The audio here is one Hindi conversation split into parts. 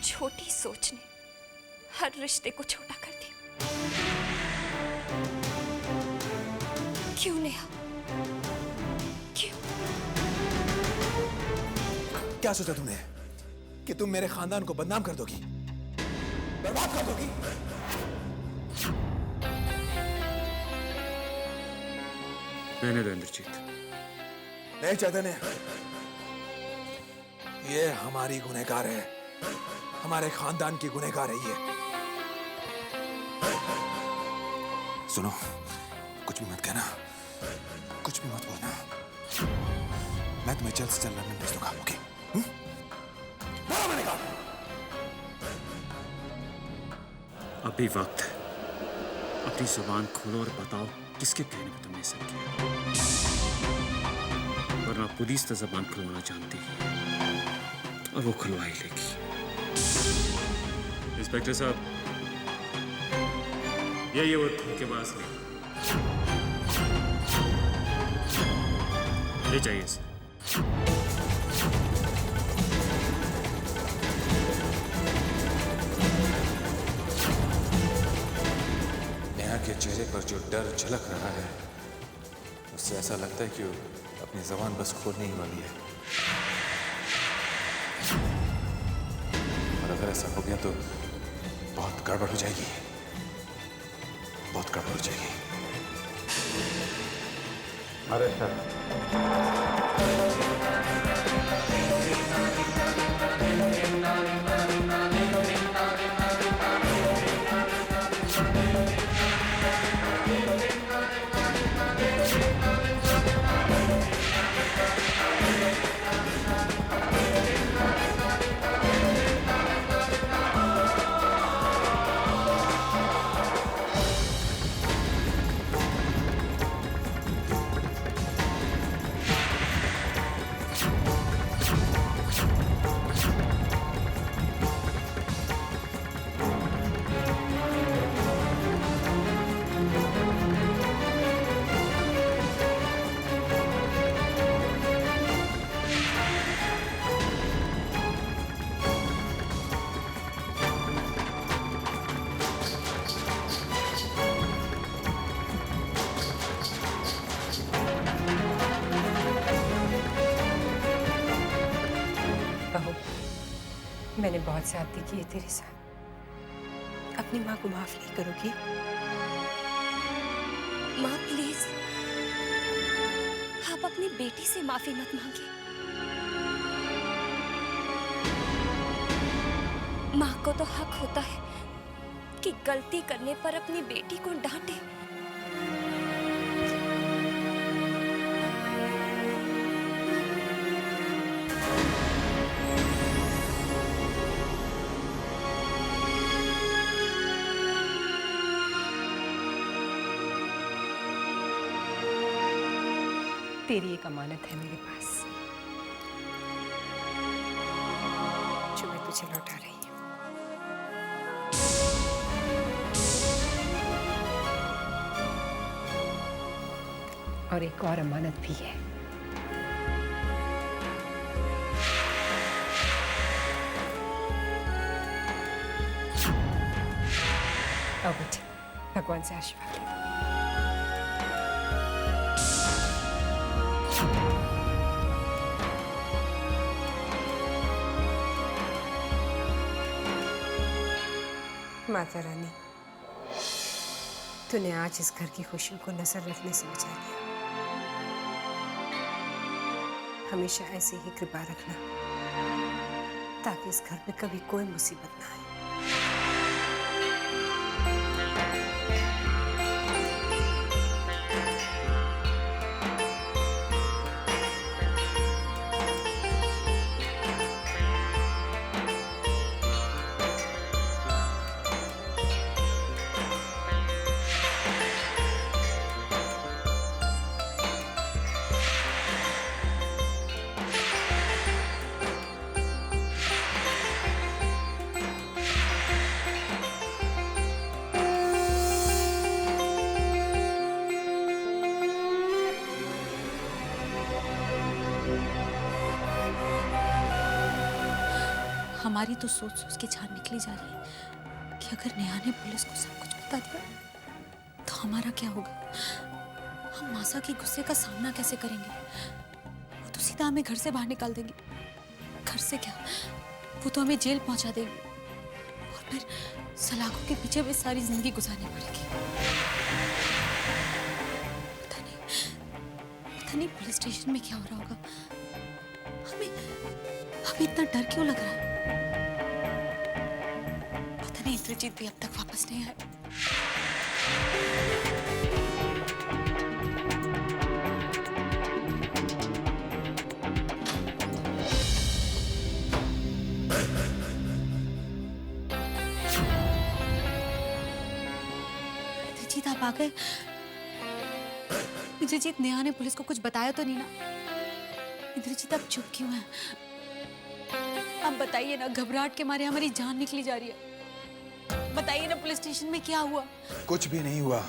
छोटी सोच ने हर रिश्ते को छोटा कर दिया। क्यों नेहा, क्यों? क्या सोचा तुमने कि तुम मेरे खानदान को बदनाम कर दोगी, बर्बाद कर दोगी? रहने दो इंद्रजीत। नहीं चैतन्य, ये हमारी गुनहगार है, हमारे खानदान की गुनहगार है ये। सुनो, कुछ भी मत कहना, कुछ भी मत बोलना। मैं तुम्हें जल्द से जल्द लंदन भेज दूंगा, ओके? बोलो मैंने कहा। अभी वक्त है, अपनी जुबान खोलो और बताओ किसके कहने पर तुमने ऐसा किया, वरना पुलिस तो जबान खुलवाना जानती है और वो खुलवा ही लेगी। इंस्पेक्टर साहब, ये वो धोखेबाज नहीं, ले जाइए सर। नेहा के चेहरे पर जो डर झलक रहा है, उससे ऐसा लगता है कि वो अपनी जबान बस खोलने ही वाली है। और अगर ऐसा हो गया तो बहुत गड़बड़ हो जाएगी, बहुत गड़बड़ हो जाएगी। अरे सर, बहू, मैंने बहुत ज्यादती की है तेरे साथ। अपनी माँ को माफ नहीं करोगी? माँ प्लीज, आप अपनी बेटी से माफी मत मांगिए। माँ को तो हक होता है कि गलती करने पर अपनी बेटी को डांटे। तेरी एक अमानत है मेरे पास, जो मैं तुझे लौटा रही हूँ। और एक और अमानत भी है। अब उठ, भगवान से आशीर्वाद ले। माता रानी, तूने आज इस घर की खुशियों को नजर रखने से बचा लिया। हमेशा ऐसे ही कृपा रखना, ताकि इस घर में कभी कोई मुसीबत ना आए। हमारी तो सोच सोच के जान निकली जा रही है कि अगर नेहा ने पुलिस को सब कुछ बता दिया तो हमारा क्या होगा। हम मासा के गुस्से का सामना कैसे करेंगे। वो तो सीधा हमें घर से बाहर निकाल देंगे। घर से क्या, वो तो हमें जेल पहुंचा देंगे और फिर सलाखों के पीछे भी सारी जिंदगी गुजारनी पड़ेगी। पता नहीं पुलिस स्टेशन में क्या हो रहा होगा। हमें इतना डर क्यों लग रहा है। पता नहीं इंद्रजीत भी अब तक वापस नहीं आया। इंद्रजीत आप आ गए। इंद्रजीत, नेहा ने पुलिस को कुछ बताया तो नहीं ना? इंद्रजीत आप चुप क्यों हैं? आप बताइए ना, घबराहट के मारे हमारी जान निकली जा रही है। बताइए ना पुलिस स्टेशन में क्या हुआ? कुछ भी नहीं हुआ।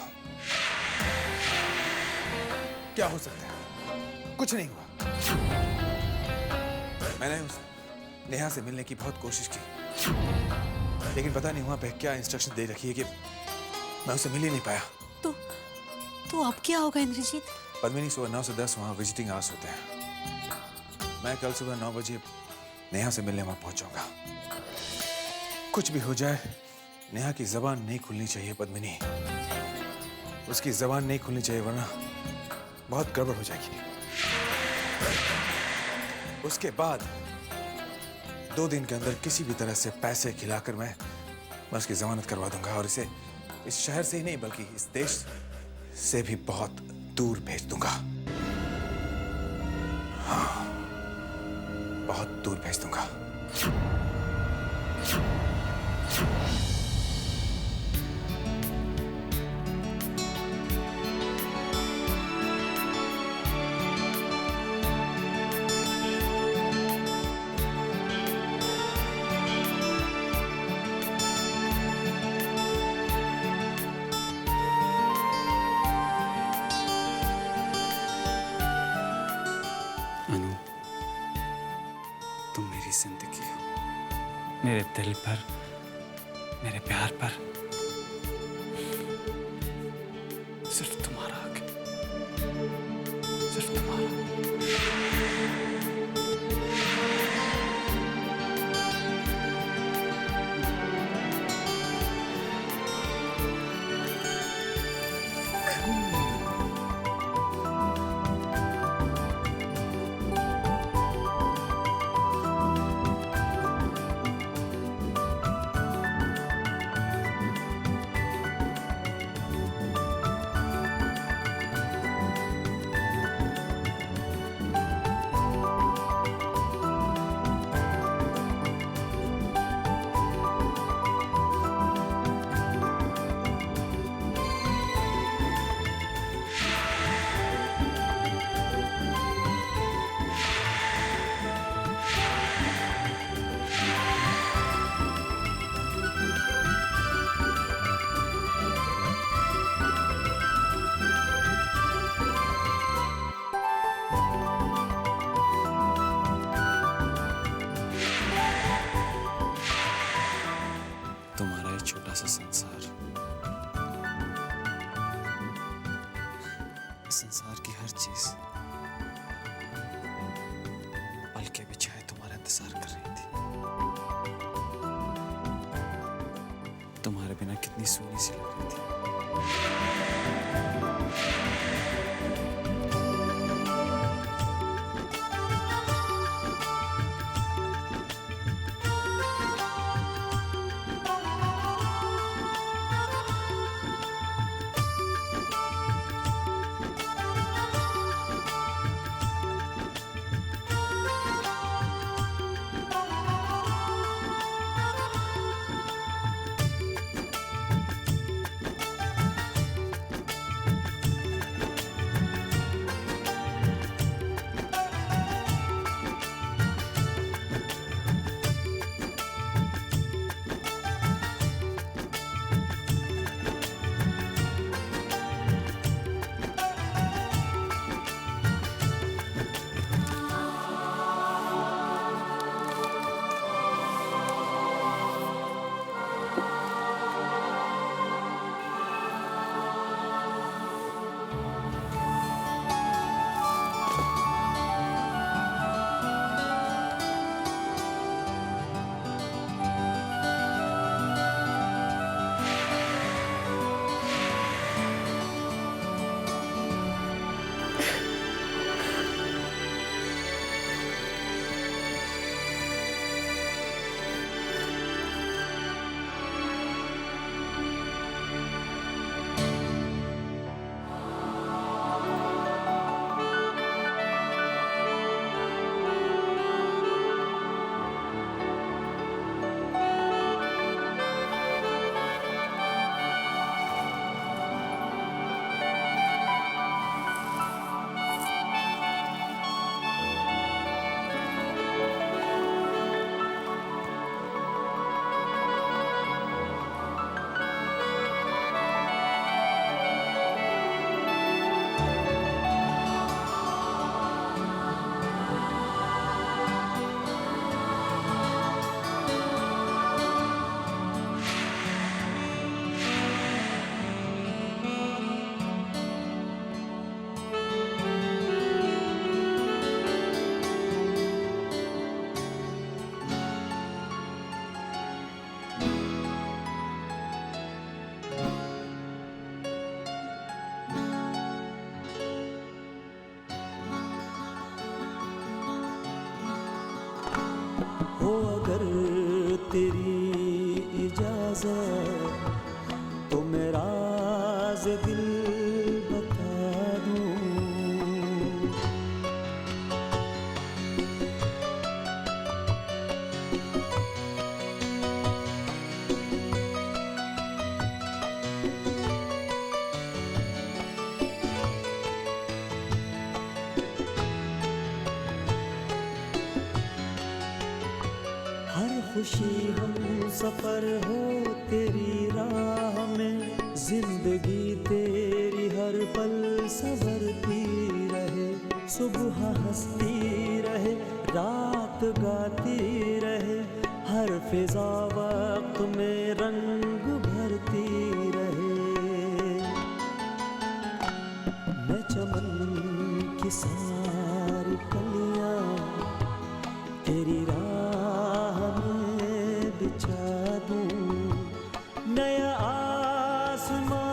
क्या हो सकता है? कुछ नहीं हुआ। मैंने उस नेहा से मिलने की बहुत कोशिश की, लेकिन पता नहीं वहां पे क्या इंस्ट्रक्शन दे रखी है कि मैं उसे मिल ही नहीं पाया। तो अब क्या होगा इंद्रजीत? पद्मिनी, सुबह 9 से 10 वहां विजिटिंग आवर्स होते हैं। मैं कल सुबह 9 बजे नेहा से मिलने वहां पहुंचूंगा। कुछ भी हो जाए, नेहा की जबान नहीं खुलनी चाहिए पद्मिनी। उसकी जबान नहीं खुलनी चाहिए, वरना बहुत गड़बड़ हो जाएगी। उसके बाद 2 दिन के अंदर किसी भी तरह से पैसे खिलाकर मैं उसकी जमानत करवा दूंगा और इसे इस शहर से ही नहीं बल्कि इस देश से भी बहुत दूर भेज दूंगा। हाँ, बहुत दूर भेज दूंगा। अनु, तुम मेरी जिंदगी हो, मेरे दिल पर, मेरे प्यार पर सिर्फ तुम्हारा हक है, सिर्फ तुम्हारा। तुम्हारा ये छोटा सा संसार, इस संसार की हर चीज पल के बिछाए तुम्हारा इंतजार कर रही थी। तुम्हारे बिना कितनी सूनी सी लग रही थी। तेरी इजाजत तो मेरा राज दिल बता दूं। हर खुशी हम सफर हो तेरी राह में, जिंदगी तेरी हर पल संवरती रहे, सुबह हंसती रहे रात गाती रहे, हर फिजा वक्त में रंग भरती रहे। मैं चमन की सारी कलियां तेरी राह में बिछा दूं, नया आसमां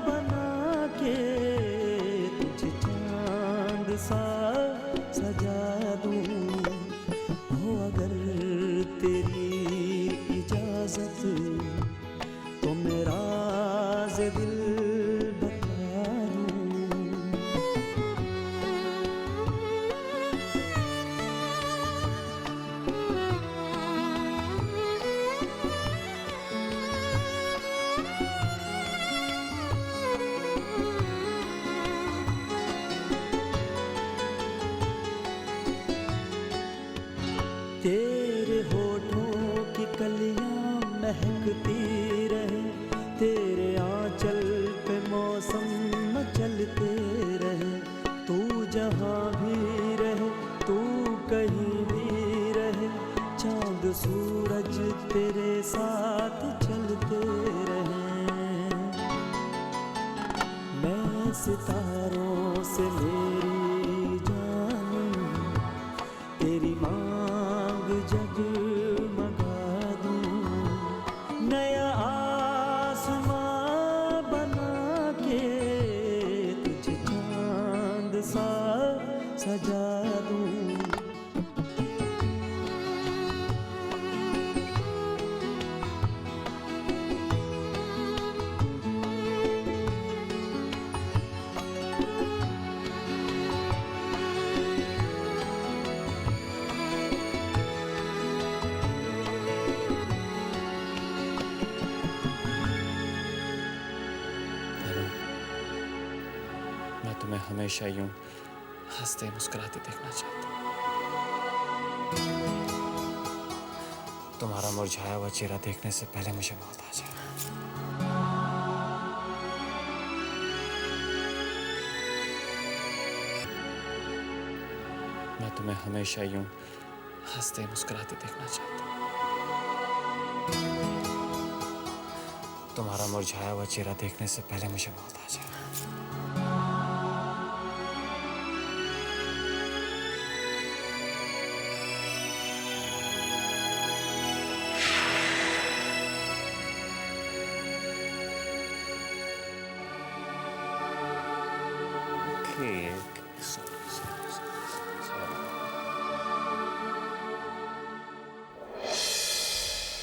बना के तुझे चांद सा सजा दूं। हो अगर तेरी इजाजत तो मेरा राज़ दिल बता दूं। तेरे होठों की कलियां महकती रहे, तेरे आंचल पे मौसम मचलते रहे, तू जहां भी रहे तू कहीं भी रहे, चांद सूरज तेरे साथ चलते रहे। मैं सितारों से मेरी जान तेरी मांग जगमगा दूं, नया आसमां बना के तुझे चांद सा सजा दूं। मैं तुम्हें हमेशा यूं हंसते मुस्कुराते देखना चाहता हूँ। तुम्हारा मुरझाया हुआ चेहरा देखने से पहले मुझे मौत आ जाए। मैं तुम्हें हमेशा यूं हंसते मुस्कुराते देखना चाहता हूँ। तुम्हारा मुरझाया हुआ चेहरा देखने से पहले मुझे मौत आ जाए।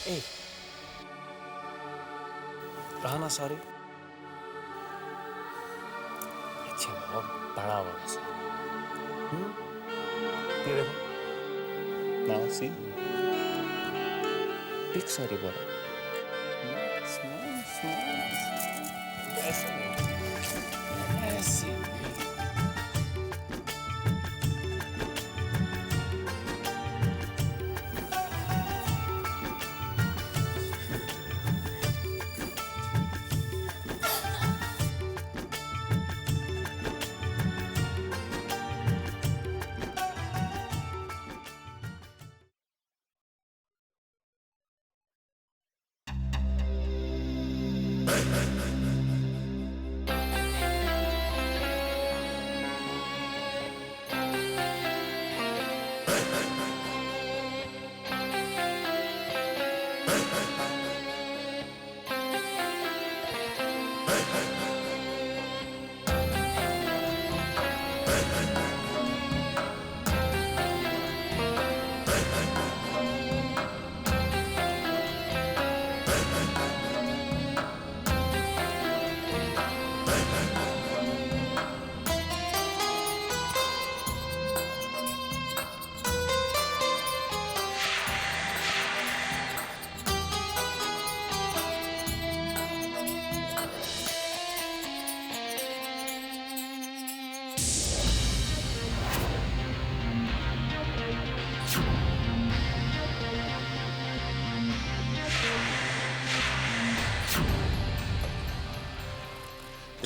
ए, कहा ना सॉरी। अच्छा बहुत बड़ा वाला सॉरी। ये देखो नाउ सी बिग सॉरी बोला। स्मॉल स्मॉल ऐसे नहीं, ऐसे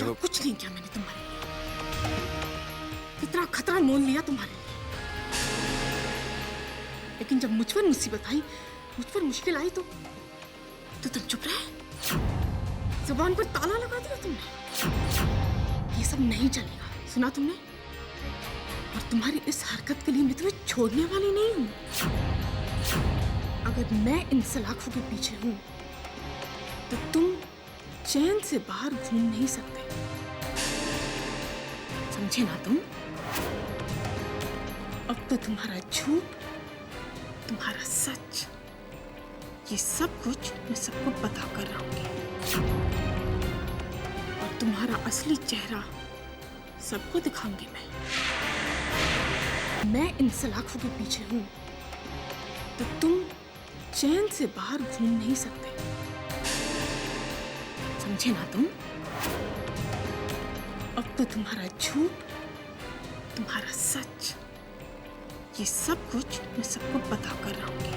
वो कुछ नहीं किया मैंने तुम्हारे लिए। कितना खतरा मोल लिया तुम्हारे लिए, लेकिन जब मुझ पर मुसीबत आई, मुझ पर मुश्किल आई तो तुम चुप रहे, जुबान पर ताला लगा दिया तुमने। ये सब नहीं चलेगा, सुना तुमने? और तुम्हारी इस हरकत के लिए मैं तुम्हें छोड़ने वाली नहीं हूं। अगर मैं इन सलाखों के पीछे हूं तो तुम चैन से बाहर घूम नहीं सकते, समझे ना तुम? अब तो तुम्हारा झूठ, तुम्हारा सच, ये सब कुछ मैं सबको बता कर रहूंगी, और तुम्हारा असली चेहरा सबको दिखाऊंगी मैं इन सलाखों के पीछे हूं तो तुम चैन से बाहर घूम नहीं सकते, समझे ना तुम? अब तो तुम्हारा झूठ, तुम्हारा सच, ये सब कुछ मैं सबको बता कर रहूंगी,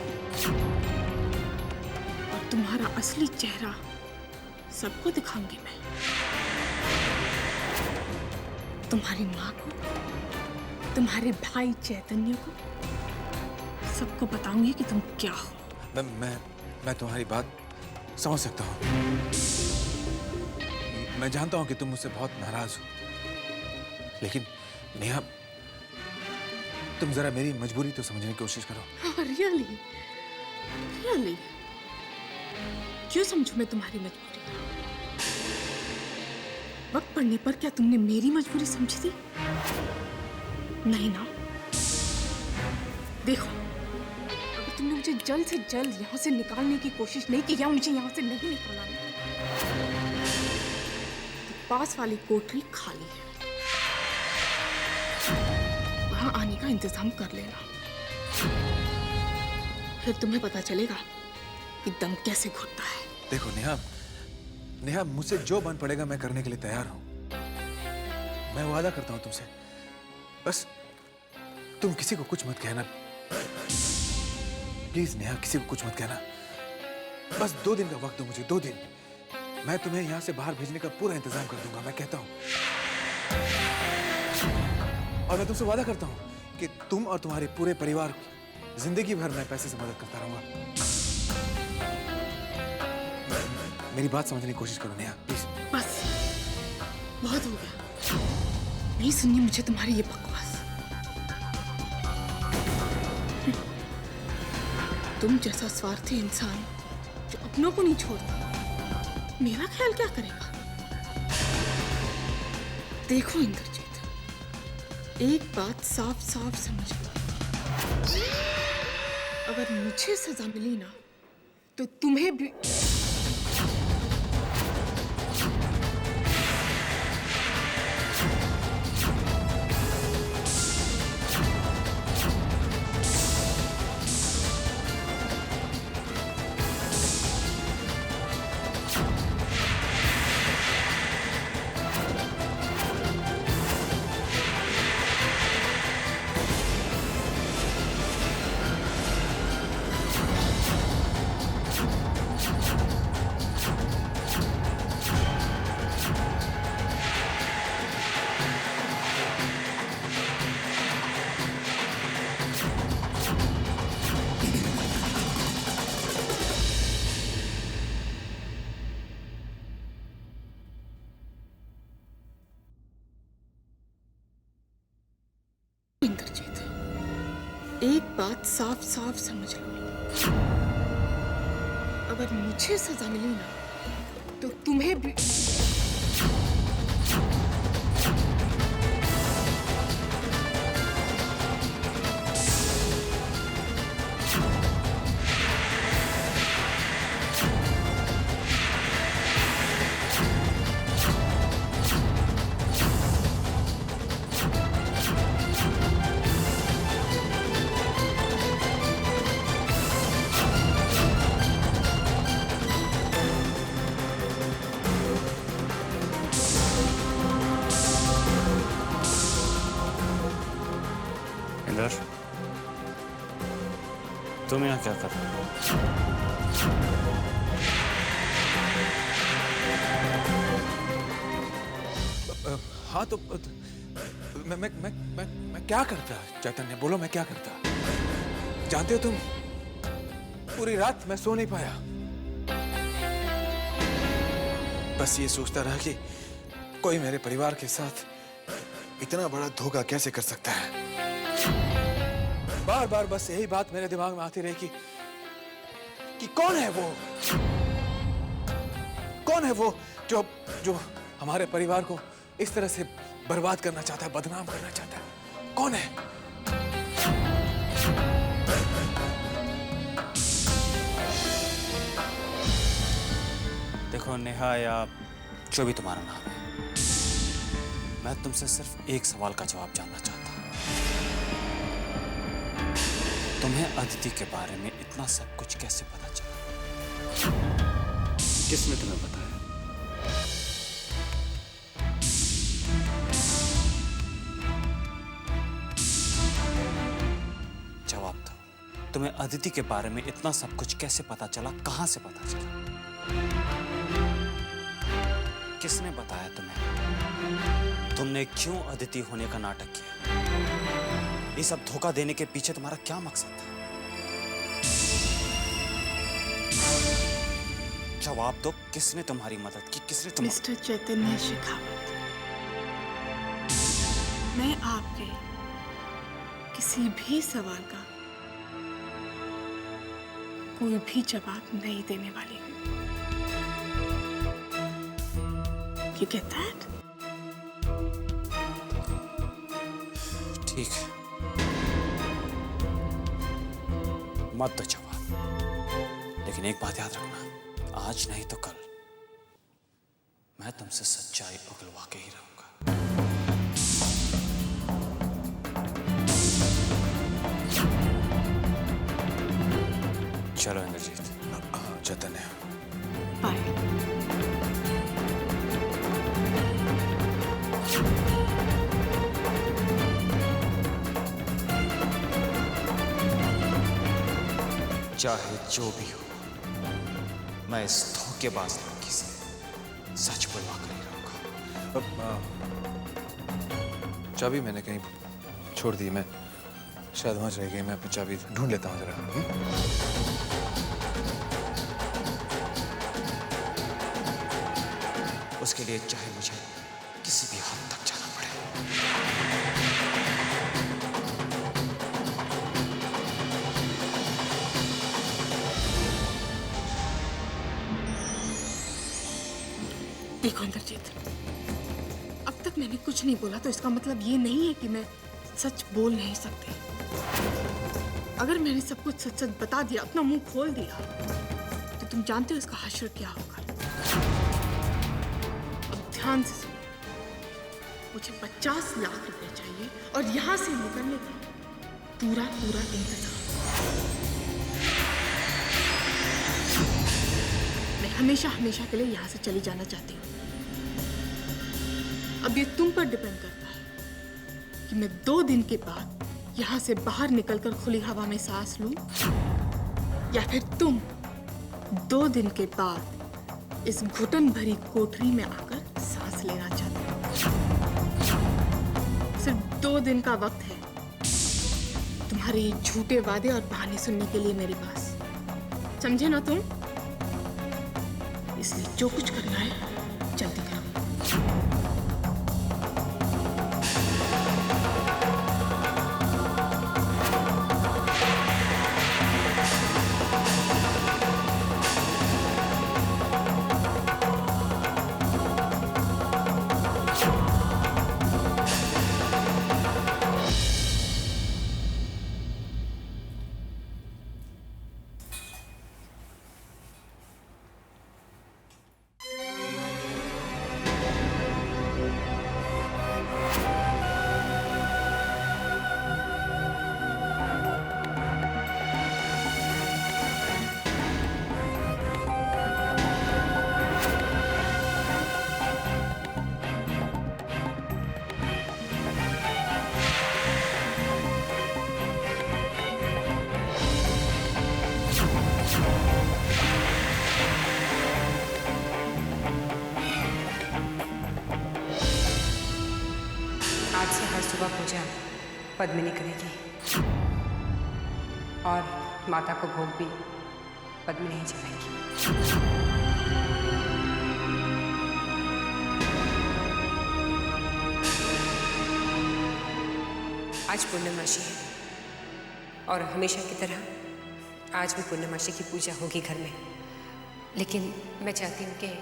और तुम्हारा असली चेहरा सबको दिखाऊंगी मैं, तुम्हारी माँ को, तुम्हारे भाई चैतन्य को, सबको बताऊंगी कि तुम क्या हो। मैं तुम्हारी बात समझ सकता हूँ। मैं जानता हूँ कि तुम मुझसे बहुत नाराज हो, लेकिन नेहा, तुम जरा मेरी मजबूरी तो समझने की कोशिश करो। रियली रियली क्यों समझूं मैं तुम्हारी मजबूरी? वक्त पड़ने पर क्या तुमने मेरी मजबूरी समझी थी? नहीं ना। देखो, अगर तुमने मुझे जल्द से जल्द यहाँ से निकालने की कोशिश नहीं की, या मुझे यहाँ से नहीं निकालना है, तो पास वाली कोठरी खाली है, वहां आने का इंतजाम कर लेना। फिर तुम्हें पता चलेगा कि दम कैसे घुटता है। देखो नेहा, मुझसे जो बन पड़ेगा मैं करने के लिए तैयार हूं। मैं वादा करता हूं तुमसे, बस तुम किसी को कुछ मत कहना, प्लीज नेहा, किसी को कुछ मत कहना। बस 2 दिन का वक्त दो मुझे, 2 दिन। मैं तुम्हें यहां से बाहर भेजने का पूरा इंतजाम कर दूंगा, मैं कहता हूं। और मैं तुमसे वादा करता हूं कि तुम और तुम्हारे पूरे परिवार जिंदगी भर मैं पैसे से मदद करता रहूंगा। मेरी बात समझने की कोशिश करो नेहा, प्लीज। बस बहुत हो गया, नहीं सुननी मुझे तुम्हारी ये बकवास। तुम जैसा स्वार्थी इंसान जो अपनों को नहीं छोड़ता, मेरा ख्याल क्या करेगा? देखो इंद्रजीत, एक बात साफ साफ समझ लो, अगर मुझे सजा मिली ना तो तुम्हें भी। एक बात साफ साफ समझ लो, अगर मुझे सजा मिली ना तो तुम्हें भी। तुम यहाँ क्या कर रहे हो? हाँ तो मैं क्या करता चैतन्य, बोलो मैं क्या करता? जानते हो तुम, पूरी रात मैं सो नहीं पाया, बस ये सोचता रहा कि कोई मेरे परिवार के साथ इतना बड़ा धोखा कैसे कर सकता है। बार बार बस यही बात मेरे दिमाग में आती रही कि कौन है वो जो हमारे परिवार को इस तरह से बर्बाद करना चाहता है, बदनाम करना चाहता है। कौन है? देखो नेहा, या जो भी तुम्हारा नाम है, मैं तुमसे सिर्फ एक सवाल का जवाब जानना चाहता हूं। तुम्हें अदिति के बारे में इतना सब कुछ कैसे पता चला? किसने तुम्हें बताया? जवाब दो, तुम्हें अदिति के बारे में इतना सब कुछ कैसे पता चला? कहां से पता चला? किसने बताया तुम्हें? तुमने क्यों अदिति होने का नाटक किया? ये सब धोखा देने के पीछे तुम्हारा क्या मकसद था? जवाब दो, किसने तुम्हारी मदद की? किसने मिस्टर चैतन्य शेखावत, मैं आपके किसी भी सवाल का कोई भी जवाब नहीं देने वाली हूँ। You get that? ठीक है, मत दो जवाब, लेकिन एक बात याद रखना, आज नहीं तो कल मैं तुमसे सच्चाई उगलवा के ही रहूंगा। चलो इंद्रजीत। चैतन्य, बाय। चाहे जो भी हो, मैं इस धोखेबाज लड़की से सच बुलवा कर ही रहूंगा। चाबी मैंने कहीं छोड़ दी, मैं शायद वहां रह गई। मैं अपनी चाबी ढूंढ लेता हूँ जरा। उसके लिए चाहे मुझे किसी भी हद तक जाना पड़े। देखो इंद्रजीत, अब तक मैंने कुछ नहीं बोला तो इसका मतलब ये नहीं है कि मैं सच बोल नहीं सकती। अगर मैंने सब कुछ सच सच बता दिया, अपना मुंह खोल दिया, तो तुम जानते हो इसका हश्र क्या होगा। अब ध्यान से सुनो, मुझे 50 लाख रुपए चाहिए और यहाँ से निकलने का पूरा इंतजाम। मैं हमेशा के लिए यहाँ से चली जाना चाहती हूँ। अब ये तुम पर डिपेंड करता है कि मैं 2 दिन के बाद यहाँ से बाहर निकलकर खुली हवा में सांस लूं, या फिर तुम 2 दिन के बाद इस घुटन भरी कोठरी में आकर सांस लेना चाहते हो। सिर्फ 2 दिन का वक्त है तुम्हारे झूठे वादे और बहाने सुनने के लिए मेरे पास, समझे ना तुम? इसलिए जो कुछ करना है जल्दी करो। सुबह पूजा पद्मिनी करेगी और माता को भोग भी पद्मिनी ही चढ़ाएगी। आज पूर्णमासी है और हमेशा की तरह आज भी पूर्णमासी की पूजा होगी घर में, लेकिन मैं चाहती हूँ कि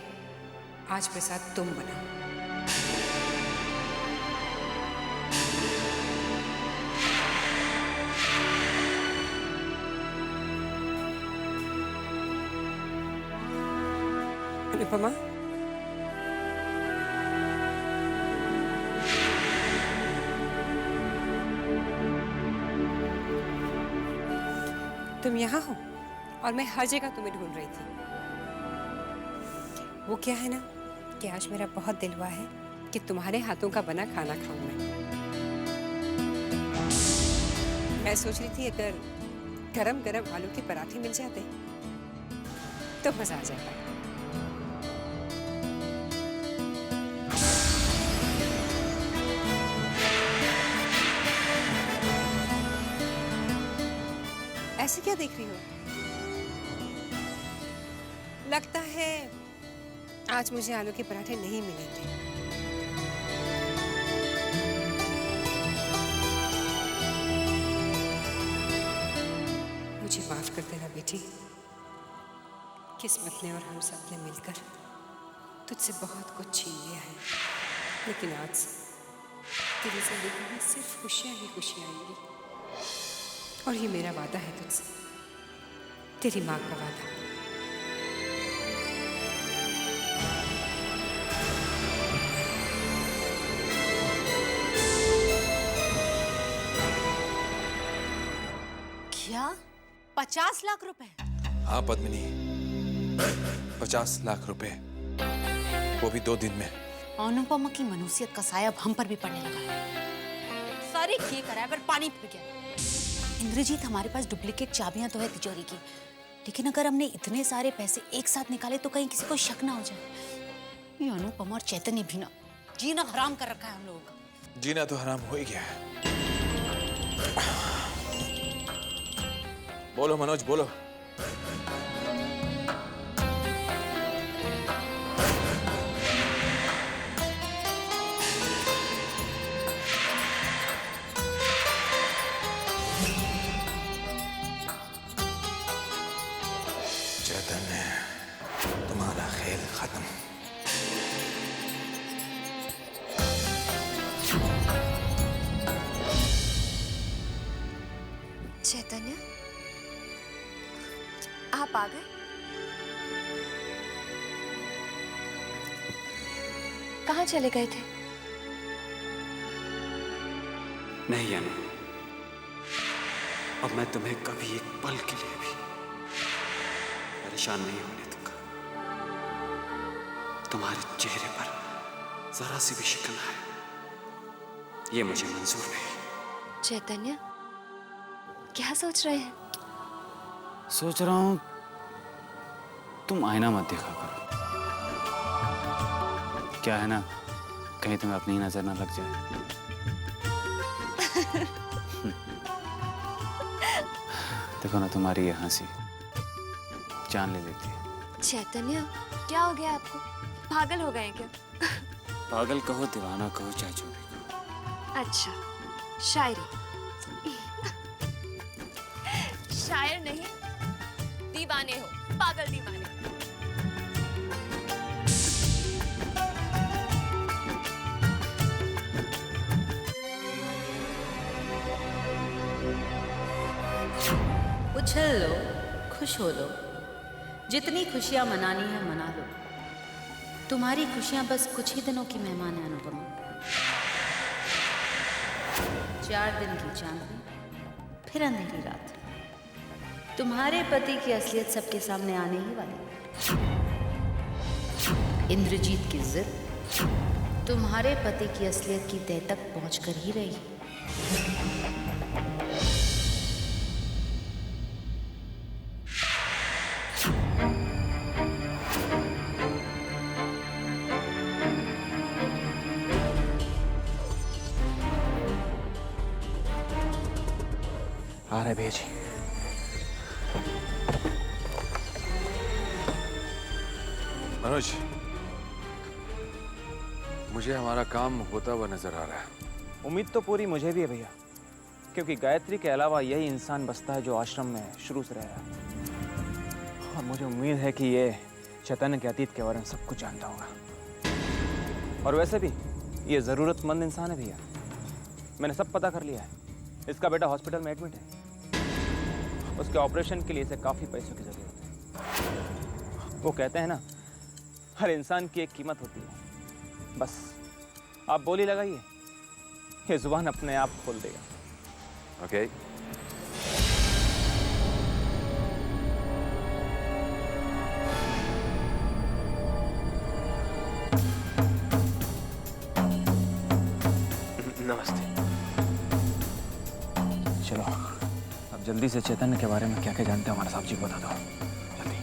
आज प्रसाद तुम बनाओ। अनुपमा, तुम यहाँ हो और मैं हर जगह तुम्हें ढूंढ रही थी। वो क्या है ना कि आज मेरा बहुत दिल हुआ है कि तुम्हारे हाथों का बना खाना खाऊं मैं सोच रही थी अगर गरम गरम आलू के पराठे मिल जाते तो मजा आ जाता। ऐसे क्या देख रही हो? लगता है आज मुझे आलू के पराठे नहीं मिलेंगे। मुझे माफ कर देना बेटी। किस्मत ने और हम सब ने मिलकर तुझसे बहुत कुछ छीन लिया है, लेकिन आज से तेरी जिंदगी में सिर्फ खुशियां ही खुशियां आएंगी। और ये मेरा वादा है तुझसे, तेरी माँ का वादा। क्या 50 लाख रुपए? हाँ पद्मिनी, 50 लाख रुपए, वो भी 2 दिन में। अनुपमा की मनुष्यत का साया अब हम पर भी पड़ने लगा है। सारी ये करा है पर पानी फिर गया। इंद्रजीत, हमारे पास डुप्लीकेट चाबियां तो है तिजोरी की, लेकिन अगर हमने इतने सारे पैसे एक साथ निकाले तो कहीं किसी को शक ना हो जाए। ये अनुपमा और चैतन्य भी ना जीना हराम कर रखा है हम लोगों का। जीना तो हराम हो ही गया है। बोलो मनोज, बोलो। चैतन्य, तुम्हारा खेल खत्म। चैतन्य, आप आ गए? कहाँ चले गए थे? नहीं अनु, अब मैं तुम्हें कभी एक पल के लिए भी परेशान नहीं होने दूंगा। तुम्हारे चेहरे पर जरा सी भी शिकन है, ये मुझे मंजूर नहीं। चैतन्य, क्या सोच रहे हैं? सोच रहा हूं तुम आईना मत देखा करो। क्या है ना, कहीं तुम्हें अपनी ही नजर ना लग जाए। देखो ना, तुम्हारी ये हंसी जान ले लेती है। चैतन्य, क्या हो गया आपको? पागल हो गए हैं क्या? पागल कहो, दीवाना कहो, चाहे जो भी कहो। अच्छा, शायरी। शायर नहीं, दीवाने हो, पागल दीवाने। उछल लो, खुश हो लो, जितनी खुशियां मनानी है मना लो। तुम्हारी खुशियां बस कुछ ही दिनों की मेहमान है अनुपमा। 4 दिन की चांदनी, फिर अंधेरी रात। तुम्हारे पति की असलियत सबके सामने आने ही वाली है। इंद्रजीत की जिद तुम्हारे पति की असलियत की तह तक पहुंच कर ही रही है। आ रहे भैया जी। मनोज, मुझे हमारा काम होता हुआ नजर आ रहा है। उम्मीद तो पूरी मुझे भी है भैया, क्योंकि गायत्री के अलावा यही इंसान बसता है जो आश्रम में शुरू से रहा है। और मुझे उम्मीद है कि ये चैतन्य के अतीत के बारे में सब कुछ जानता होगा। और वैसे भी ये ज़रूरतमंद इंसान है भैया, मैंने सब पता कर लिया है। इसका बेटा हॉस्पिटल में एडमिट है, उसके ऑपरेशन के लिए इसे काफ़ी पैसों की ज़रूरत है। वो कहते हैं ना, हर इंसान की एक कीमत होती है। बस आप बोली लगाइए, ये जुबान अपने आप खोल देगा। ओके। नमस्ते। चलो अब जल्दी से चैतन्य के बारे में क्या क्या जानते हो हमारे साहब जी को बता दो जल्दी।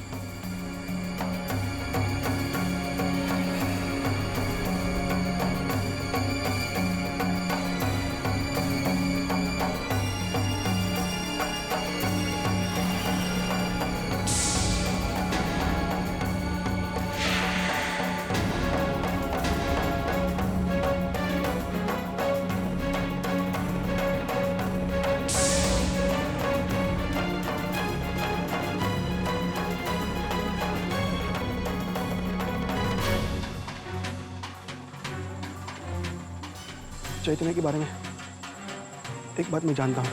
चैतन्य के बारे में एक बात मैं जानता हूँ।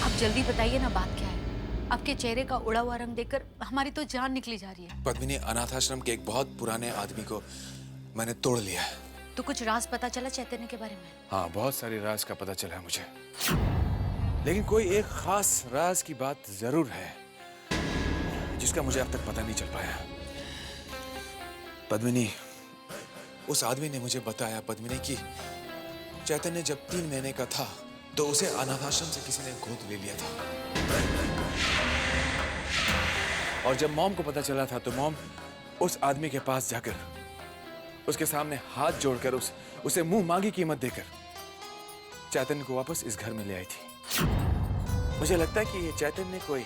आप जल्दी बताइए ना, बात क्या है? आपके चेहरे का उड़ा हुआ रंग देखकर हमारी तो जान निकली जा रही है। पद्मिनी, अनाथाश्रम के एक बहुत पुराने आदमी को मैंने तोड़ लिया है। तो कुछ राज पता चला चैतन्य के बारे में? हाँ, बहुत सारी राज का पता चला है मुझे, लेकिन कोई एक खास राज की बात जरूर है जिसका मुझे अब तक पता नहीं चल पाया। पद्मिनी, उस आदमी ने मुझे बताया पद्मिनी कि चैतन्य जब 3 महीने का था तो उसे अनाथाश्रम से किसी ने गोद ले लिया था। और जब मॉम को पता चला था तो मॉम उस आदमी के पास जाकर उसके सामने हाथ जोड़कर उसे मुंह मांगी कीमत देकर चैतन्य को वापस इस घर में ले आई थी। मुझे लगता है कि ये चैतन्य कोई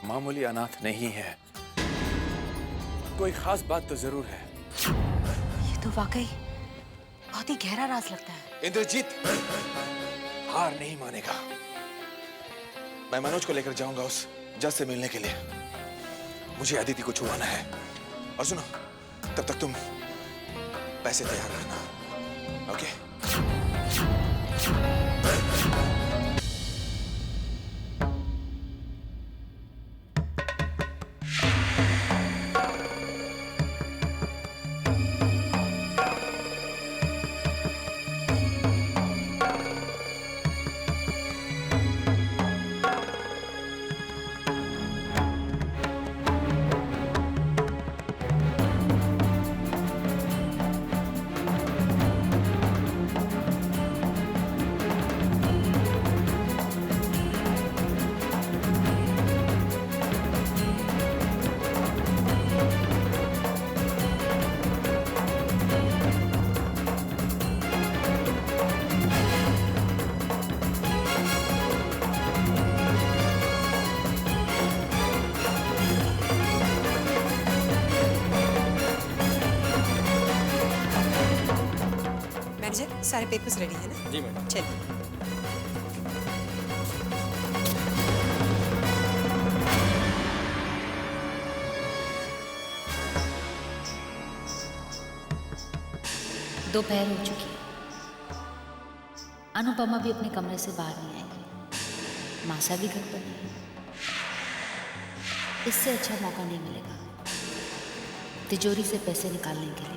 मामूली अनाथ नहीं है, कोई खास बात तो जरूर है। ये तो वाकई बहुत ही गहरा राज लगता है। इंद्रजीत हार नहीं मानेगा। मैं मनोज को लेकर जाऊंगा उस जज से मिलने के लिए। मुझे अदिति को छुड़वाना है। और सुनो, तब तक तुम पैसे तैयार रखना, ओके? सारे पेपर्स रेडी है ना? जी मैडम। चलिए। दोपहर हो चुकी है। अनुपमा भी अपने कमरे से बाहर नहीं आएगी, मासा भी घर पर नहीं है। इससे अच्छा मौका नहीं मिलेगा तिजोरी से पैसे निकालने के लिए।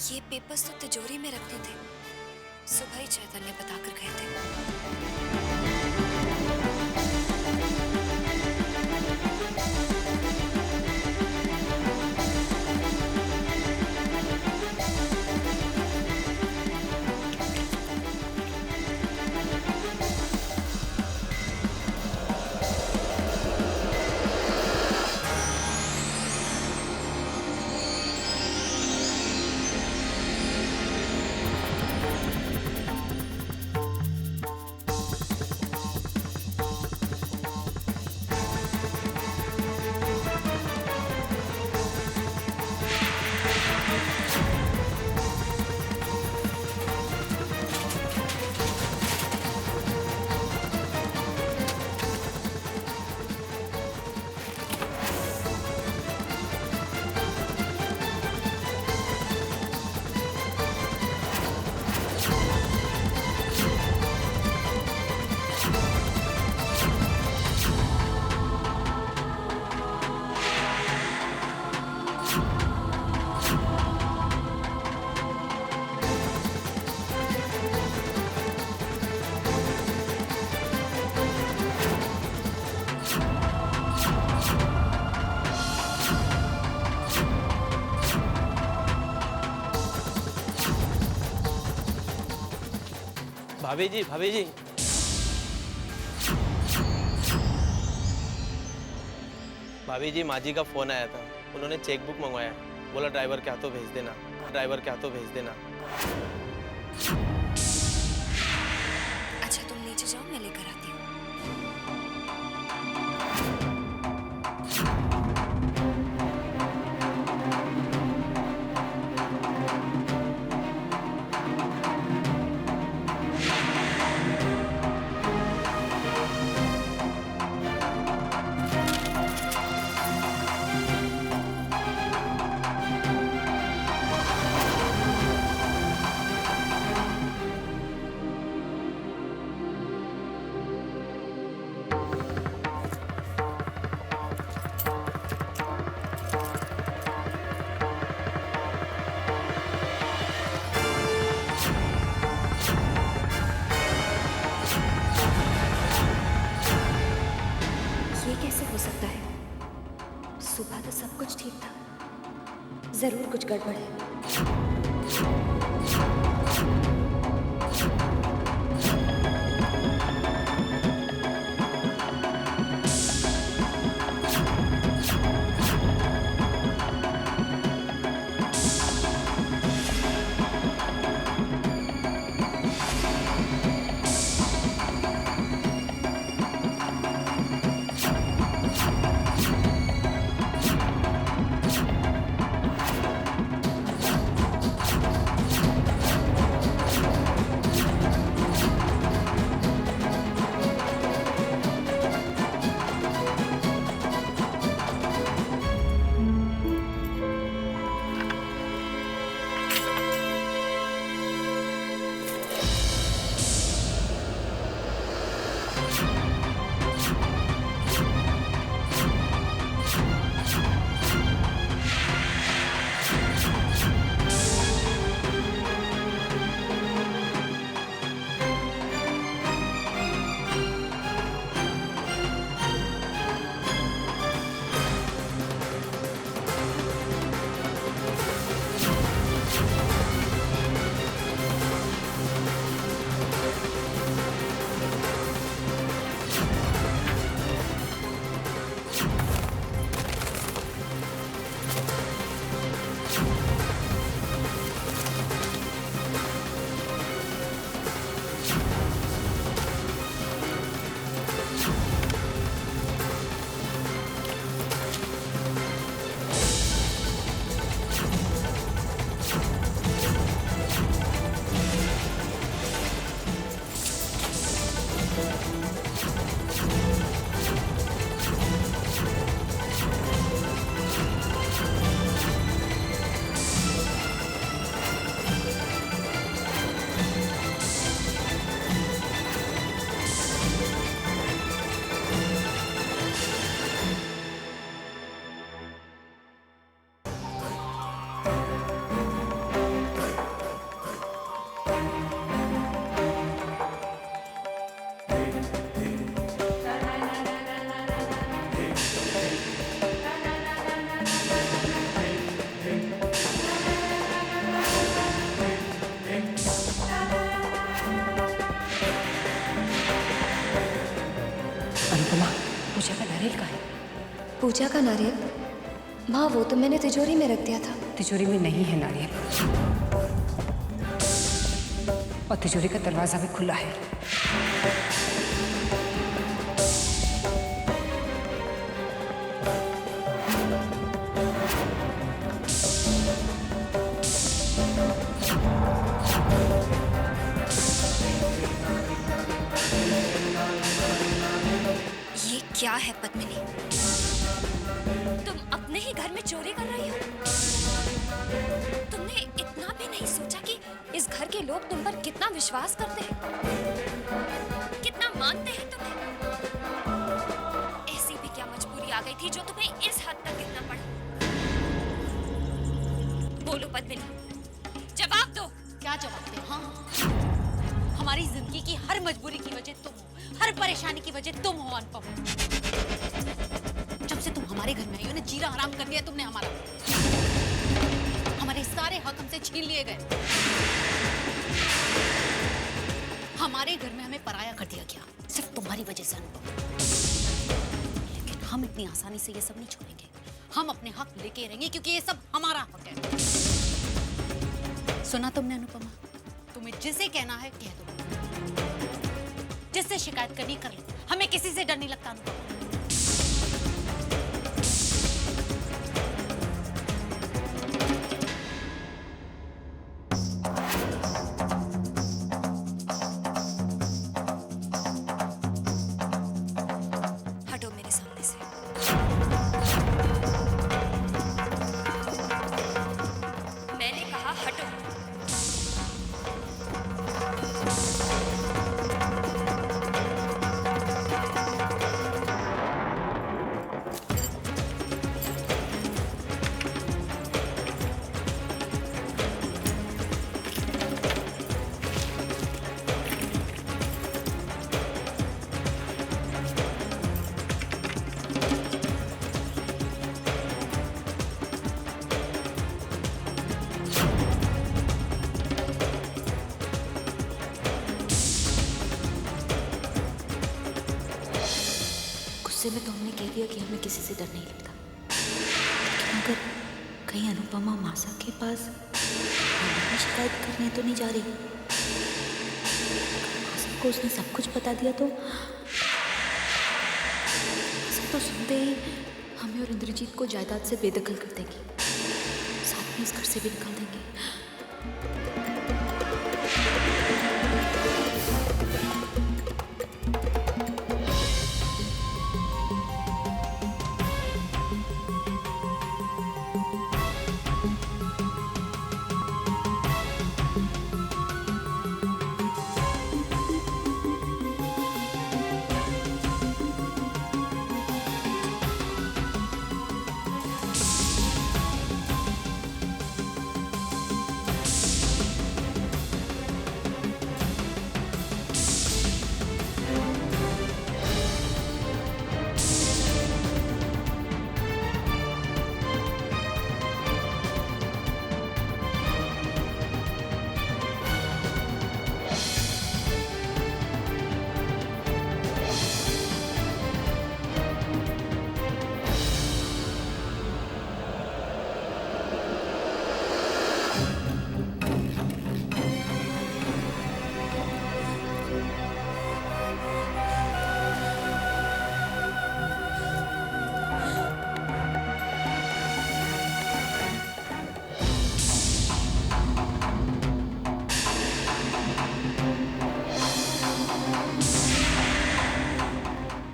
ये पेपर्स तो तिजोरी में रखते थे, सुबह ही चैतन्य बताकर गए थे। भाभी जी, भाभी जी। भाभी जी, माँ जी का फोन आया था, उन्होंने चेक बुक मंगवाया, बोला ड्राइवर के हाथों भेज देना, ड्राइवर के हाथों भेज देना। अच्छा तुम नीचे जाओ, मैं लेकर आती हूँ। ये कैसे हो सकता है? सुबह तो सब कुछ ठीक था, जरूर कुछ गड़बड़ है। पूजा का नारियल? माँ वो तो मैंने तिजोरी में रख दिया था। तिजोरी में नहीं है नारियल, और तिजोरी का दरवाजा भी खुला है। ये क्या है पद्मिनी? तुम अपने ही घर में चोरी कर रही हो? तुमने इतना भी नहीं सोचा कि इस घर के लोग तुम पर कितना विश्वास करते हैं, कितना मानते हैं तुम्हें? ऐसी भी क्या मजबूरी आ गई थी जो तुम्हें इस हद तक गिरना पड़ा? बोलो पद्मिनी, जवाब दो। क्या जवाब दे? हाँ, हमारी जिंदगी की हर मजबूरी की वजह तुम हो, हर परेशानी की वजह तुम हो अनुपम। जब से तुम हमारे घर में आई हो ना, जीना हराम कर दिया तुमने हमारा। हमारे सारे हक हमसे छीन लिए गए। हमारे घर में हमें पराया कर दिया गया, सिर्फ तुम्हारी वजह से अनुपम। लेकिन हम इतनी आसानी से ये सब नहीं छोड़ेंगे। हम अपने हक लेके रहेंगे, क्योंकि ये सब हमारा हक है। सुना तुमने अनुपमा? तुम्हें जिसे कहना है कह दो, जिससे शिकायत करनी कर लो। हमें किसी से डर नहीं लगता अनुपमा। हटो मेरे सामने से। मैंने कहा हटो। गुस्से में तो हमने कह दिया कि हमें किसी से डर नहीं लगता, लेकिन अगर कहीं अनुपमा मासा के पास हमारी शिकायत करने तो नहीं जा रही? मासा को उसने सब कुछ बता दिया तो तो सुनते ही हमें और इंद्रजीत को जायदाद से बेदखल कर देंगी, साथ में इस घर से भी निकाल देंगे।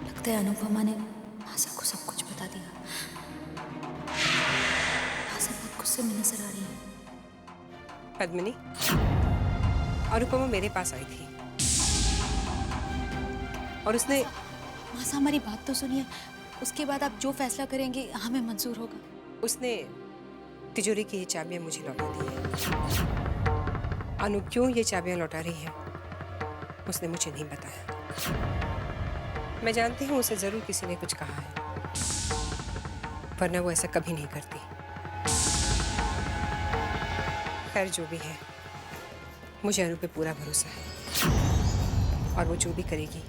लगता है अनुपमा ने आशा को सब कुछ बता दिया। आशा बहुत गुस्से में नजर आ रही है। पद्मिनी, अनुपमा मेरे पास आई थी और उसने मासा हमारी बात तो सुनिए, उसके बाद आप जो फैसला करेंगे हमें मंजूर होगा। उसने तिजोरी की ये चाबियां मुझे लौटा दी है। अनु क्यों ये चाबियां लौटा रही है उसने मुझे नहीं बताया। मैं जानती हूँ उसे जरूर किसी ने कुछ कहा है, वरना वो ऐसा कभी नहीं करती। खैर जो भी है, मुझे अनु पे पूरा भरोसा है और वो जो भी करेगी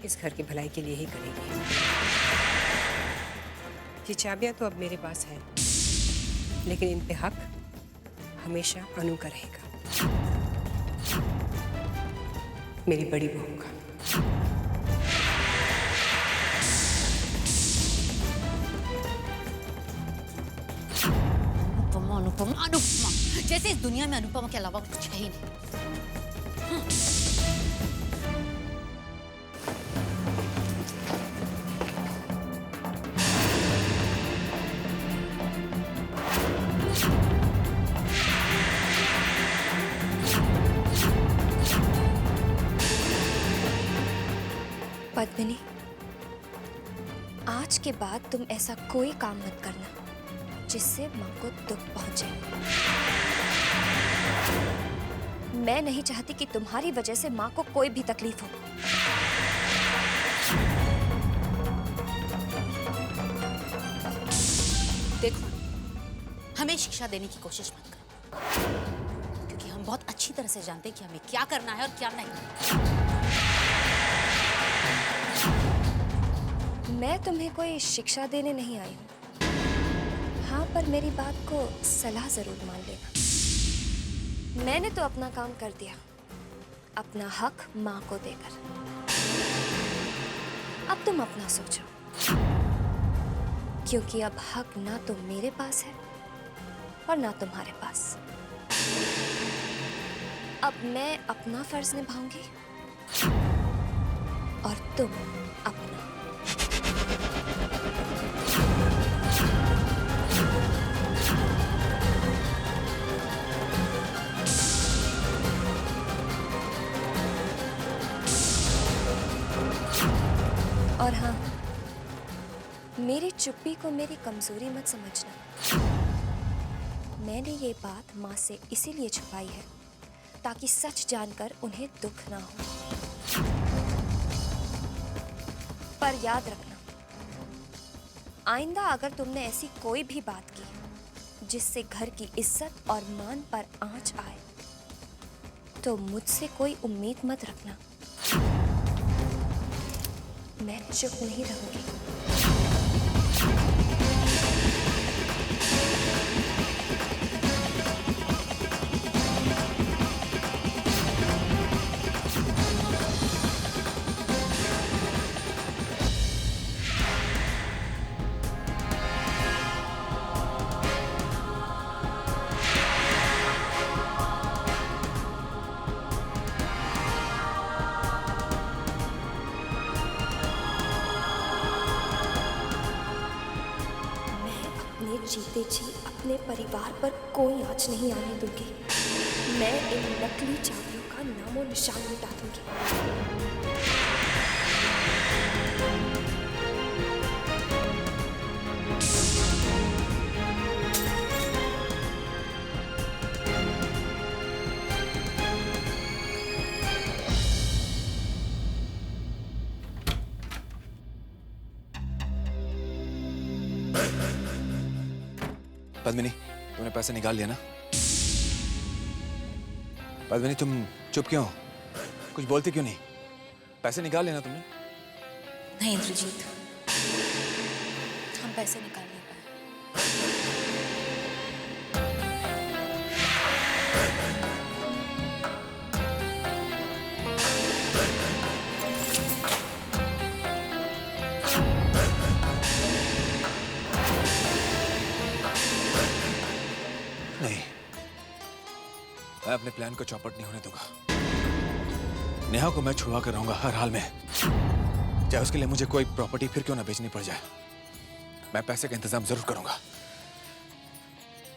इस घर की भलाई के लिए ही करेगी। ये चाबियां तो अब मेरे पास हैं, लेकिन इन पे हक हमेशा अनु का रहेगा, मेरी बड़ी बहू का। अनुपमा अनुपमा अनुपमा, जैसे इस दुनिया में अनुपमा के अलावा कुछ है ही नहीं। पद्मिनी, आज के बाद तुम ऐसा कोई काम मत करना जिससे माँ को दुख पहुंचे। मैं नहीं चाहती कि तुम्हारी वजह से माँ को कोई भी तकलीफ हो। देखो, हमें शिक्षा देने की कोशिश मत करो, क्योंकि हम बहुत अच्छी तरह से जानते हैं कि हमें क्या करना है और क्या नहीं। मैं तुम्हें कोई शिक्षा देने नहीं आई हूँ। हाँ, पर मेरी बात को सलाह जरूर मान लेना। मैंने तो अपना काम कर दिया, अपना हक माँ को देकर। अब तुम अपना सोचो, क्योंकि अब हक ना तो मेरे पास है और ना तुम्हारे पास। अब मैं अपना फर्ज निभाऊंगी और तुम अपना। और हाँ, मेरी चुप्पी को मेरी कमजोरी मत समझना। मैंने ये बात माँ से इसीलिए छुपाई है ताकि सच जानकर उन्हें दुख ना हो। पर याद रखना, आइंदा अगर तुमने ऐसी कोई भी बात की जिससे घर की इज्जत और मान पर आंच आए, तो मुझसे कोई उम्मीद मत रखना, मैं चुप नहीं रहूंगी। जीते जी अपने परिवार पर कोई आँच नहीं आने दूंगी। मैं इन नकली चाबियों का नामो निशान मिटा दूंगी। पद्मिनी, तुमने पैसे निकाल लिया ना? पद्मिनी, तुम चुप क्यों? कुछ बोलती क्यों नहीं? पैसे निकाल लेना तुमने? नहीं इंद्रजीत, हम पैसे निकाल नहीं पाए। नहीं, मैं अपने प्लान को चौपट नहीं होने दूंगा। नेहा को मैं छुड़वा कर रहूंगा हर हाल में, चाहे उसके लिए मुझे कोई प्रॉपर्टी फिर क्यों ना बेचनी पड़ जाए। मैं पैसे का इंतजाम जरूर करूंगा।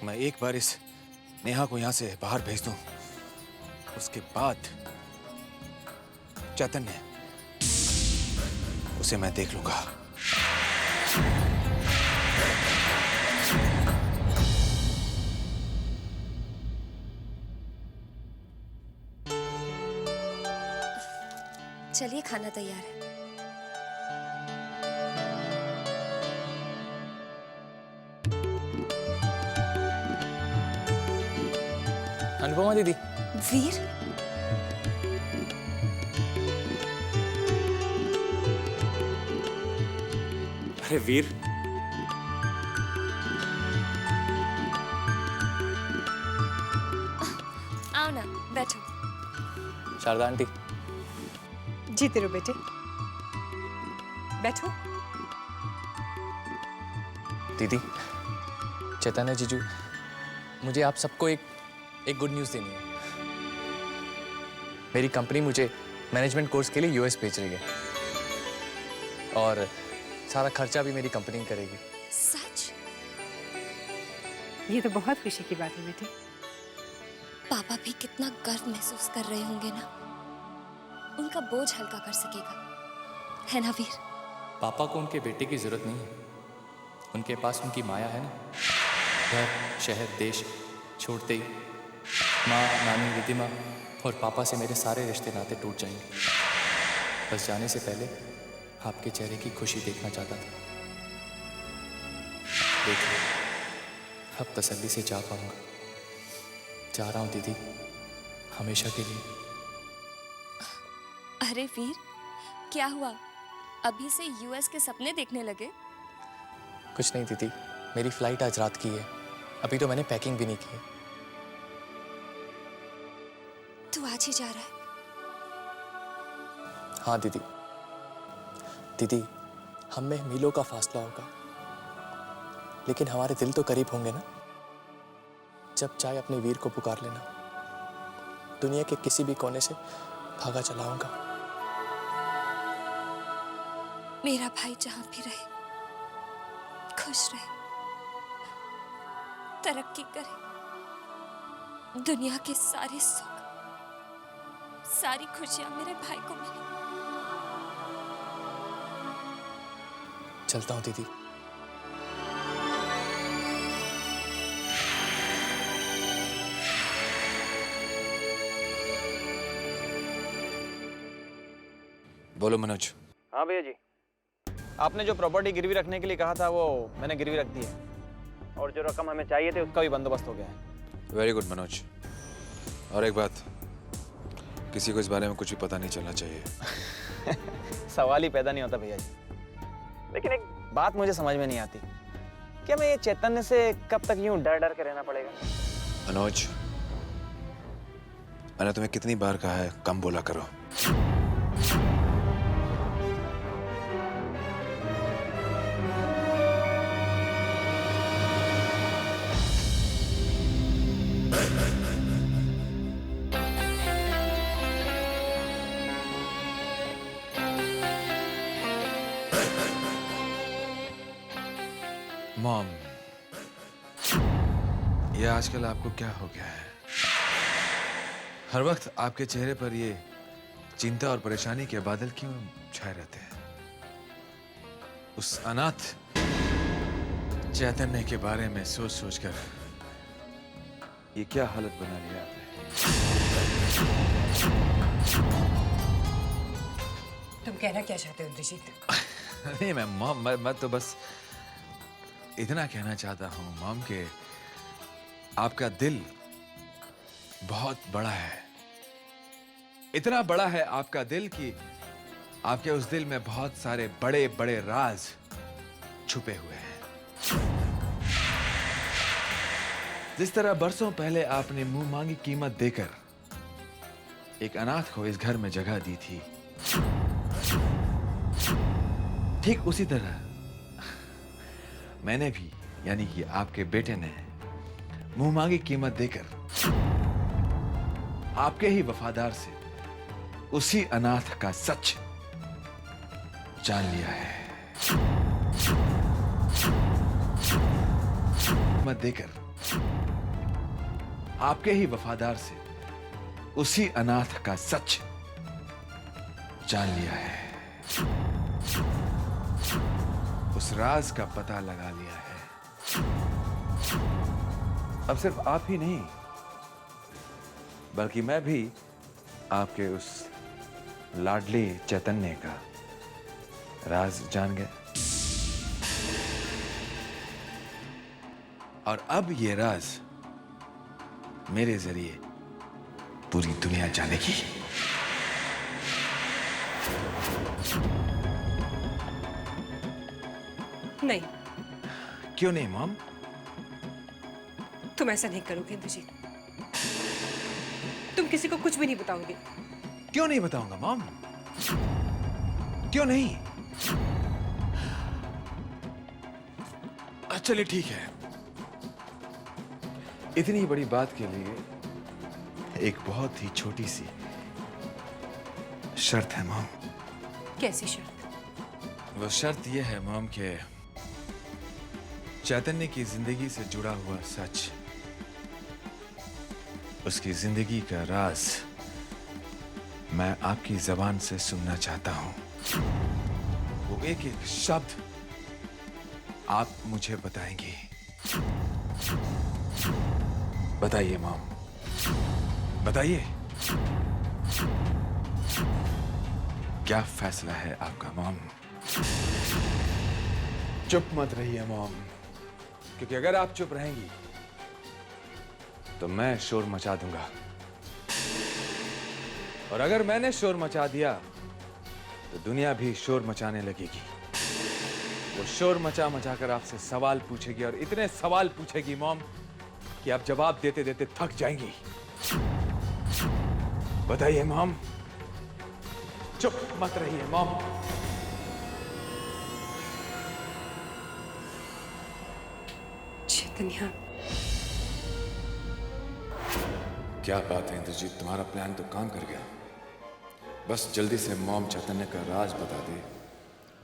मैं एक बार इस नेहा को यहां से बाहर भेज दूं, उसके बाद चैतन्य, उसे मैं देख लूंगा। चलिए, खाना तैयार है। अनुपमा दीदी। वीर, अरे वीर, शारदा आंटी। जीते रहो बेटे, बैठो। दीदी, चैतन्य जीजू, मुझे आप सबको एक गुड न्यूज़ देनी है। मेरी कंपनी मुझे मैनेजमेंट कोर्स के लिए यूएस भेज रही है और सारा खर्चा भी मेरी कंपनी करेगी। सच? ये तो बहुत खुशी की बात है बेटे। पापा भी कितना गर्व महसूस कर रहे होंगे ना, उनका बोझ हल्का कर सकेगा, है ना वीर? पापा को उनके बेटे की जरूरत नहीं है, उनके पास उनकी माया है ना। घर, शहर, देश छोड़ते ही माँ, नानी, रिद्धिमा और पापा से मेरे सारे रिश्ते नाते टूट जाएंगे। बस जाने से पहले आपके चेहरे की खुशी देखना चाहता था। देखिए, अब तसल्ली से जा पाऊंगा। जा रहा हूँ दीदी, हमेशा के लिए। अरे वीर, क्या हुआ? अभी से यूएस के सपने देखने लगे? कुछ नहीं दीदी, मेरी फ्लाइट आज रात की है, अभी तो मैंने पैकिंग भी नहीं की है। तू आज ही जा रहा है? हाँ दीदी। दीदी, हम में मीलों का फासला होगा, लेकिन हमारे दिल तो करीब होंगे ना। जब चाहे अपने वीर को पुकार लेना। दुनिया के किसी भी कोने से भागा चलाऊंगा। मेरा भाई जहां भी रहे, खुश रहे, तरक्की करे, दुनिया के सारे सुख, सारी खुशियां मेरे भाई को मिले। चलता हूँ दीदी। बोलो मनोज। हाँ भैया जी, आपने जो प्रॉपर्टी गिरवी रखने के लिए कहा था वो मैंने गिरवी रख दी है, और जो रकम हमें चाहिए थी उसका भी बंदोबस्त हो गया है। Very good Manoj. और एक बात, किसी को इस बारे में कुछ भी पता नहीं चलना चाहिए। सवाल ही पैदा नहीं होता भैया जी। लेकिन एक बात मुझे समझ में नहीं आती, क्या मैं ये चैतन्य से कब तक यूं डर डर के रहना पड़ेगा? मनोज, मैंने तुम्हें कितनी बार कहा है कम बोला करो। मॉम, ये आजकल आपको क्या हो गया है? हर वक्त आपके चेहरे पर ये चिंता और परेशानी के बादल क्यों छाए रहते हैं? उस अनाथ चैतन्य के बारे में सोच सोचकर ये क्या हालत बना लिया आपने? तुम कहना क्या चाहते हो इंद्रजीत? नहीं मैम, मॉम, मैं तो बस इतना कहना चाहता हूँ मॉम के आपका दिल बहुत बड़ा है। इतना बड़ा है आपका दिल कि आपके उस दिल में बहुत सारे बड़े बड़े राज छुपे हुए हैं। जिस तरह बरसों पहले आपने मुंह मांगी कीमत देकर एक अनाथ को इस घर में जगह दी थी, ठीक उसी तरह मैंने भी, यानी कि आपके बेटे ने मुंह मांगी कीमत देकर आपके ही वफादार से उसी अनाथ का सच जान लिया है। कीमत देकर आपके ही वफादार से उसी अनाथ का सच जान लिया है। उस राज का पता लगा लिया है। अब सिर्फ आप ही नहीं, बल्कि मैं भी आपके उस लाडली चैतन्य का राज जान गया। और अब ये राज मेरे जरिए पूरी दुनिया जानेगी। नहीं। क्यों नहीं मॉम? तुम ऐसा नहीं करोगे इंद्रजीत। तुम किसी को कुछ भी नहीं बताओगे। क्यों नहीं बताऊंगा मॉम? क्यों नहीं? चलिए ठीक है, इतनी बड़ी बात के लिए एक बहुत ही छोटी सी शर्त है मॉम। कैसी शर्त? वो शर्त यह है मॉम कि चैतन्य की जिंदगी से जुड़ा हुआ सच, उसकी जिंदगी का राज मैं आपकी जबान से सुनना चाहता हूं। वो एक एक शब्द आप मुझे बताएंगी। बताइए मॉम, बताइए, क्या फैसला है आपका मॉम? चुप मत रहिए मॉम, क्योंकि अगर आप चुप रहेंगी तो मैं शोर मचा दूंगा, और अगर मैंने शोर मचा दिया तो दुनिया भी शोर मचाने लगेगी। वो शोर मचा मचा कर आपसे सवाल पूछेगी, और इतने सवाल पूछेगी मॉम कि आप जवाब देते देते थक जाएंगी। बताइए मॉम, चुप मत रहिए मॉम। चैतन्य, क्या बात है इंद्रजीत, तुम्हारा प्लान तो काम कर गया। बस जल्दी से मॉम चैतन्य का राज बता दे,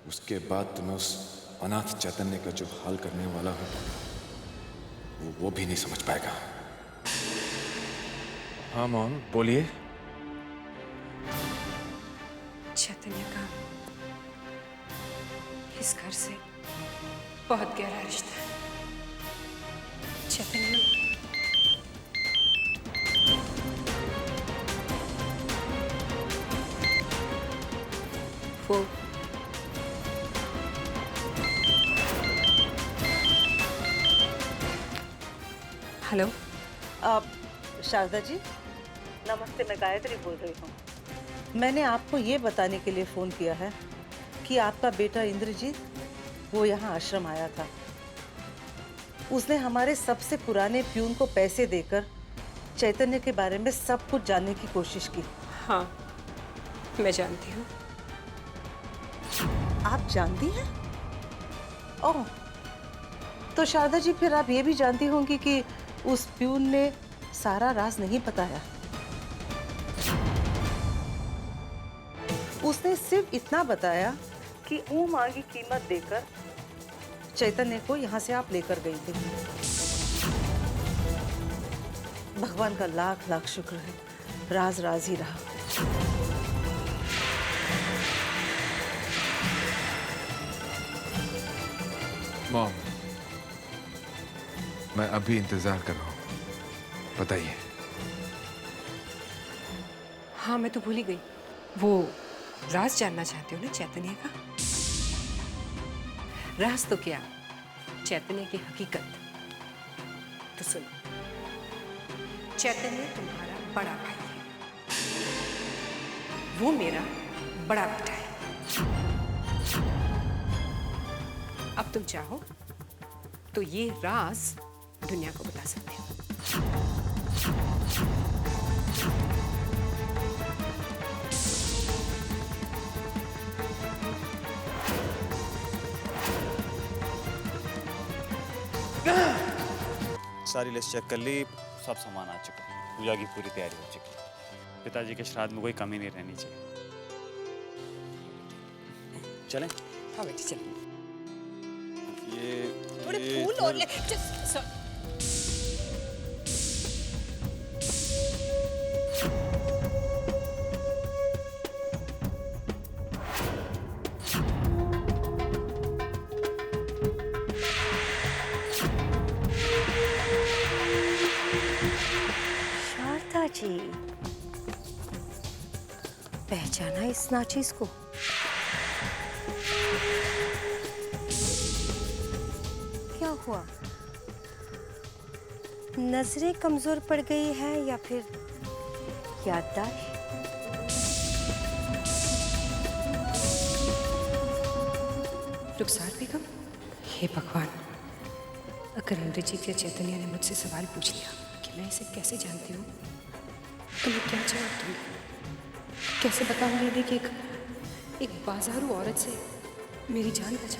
उसके बाद तुम्हें उस अनाथ चैतन्य का जो हाल करने वाला हूं वो भी नहीं समझ पाएगा। हाँ मॉम बोलिए। चैतन्य का इस घर से बहुत गहरा रिश्ता है। चैतन्य, वो हेलो, आप शारदा जी नमस्ते, मैं गायत्री बोल रही हूँ। मैंने आपको ये बताने के लिए फ़ोन किया है कि आपका बेटा इंद्रजीत वो यहाँ आश्रम आया था। उसने हमारे सबसे पुराने प्यून को पैसे देकर चैतन्य के बारे में सब कुछ जानने की कोशिश की। हाँ, मैं जानती हूँ। आप जानती हैं? ओह, तो शारदा जी फिर आप ये भी जानती होंगी कि उस प्यून ने सारा राज नहीं बताया। उसने सिर्फ इतना बताया कि वो मांगी कीमत देकर चैतन्य को यहाँ से आप लेकर गई थी। भगवान का लाख लाख शुक्र है, राज राज ही रहा। मॉम, मैं अभी इंतजार कर रहा हूँ, बताइए। हाँ, मैं तो भूल ही गई। वो राज जानना चाहते हो ना चैतन्य का? राज तो क्या, चैतन्य की हकीकत। तो सुनो, चैतन्य तुम्हारा बड़ा भाई है, वो मेरा बड़ा बेटा है। अब तुम चाहो तो ये राज दुनिया को बता सकते हो। सारी लिस्ट चेक कर ली, सब सामान आ चुका है, पूजा की पूरी तैयारी हो चुकी है। पिताजी के श्राद्ध में कोई कमी नहीं रहनी चाहिए। चलें? हाँ बेटी चलो। थोड़े फूल और ले। शारदा जी, पहचाना इस नाचीज को? क्या हुआ, नजरें कमजोर पड़ गई है या फिर याददाश्त? रुखसार बेगम, हे भगवान, अगर इंद्रजीत या चैतन्य ने मुझसे सवाल पूछ लिया कि मैं इसे कैसे जानती हूँ तो मैं क्या जवाब दूंगी? कैसे बताऊंगी दीदी कि एक बाजारू औरत से मेरी जान बचा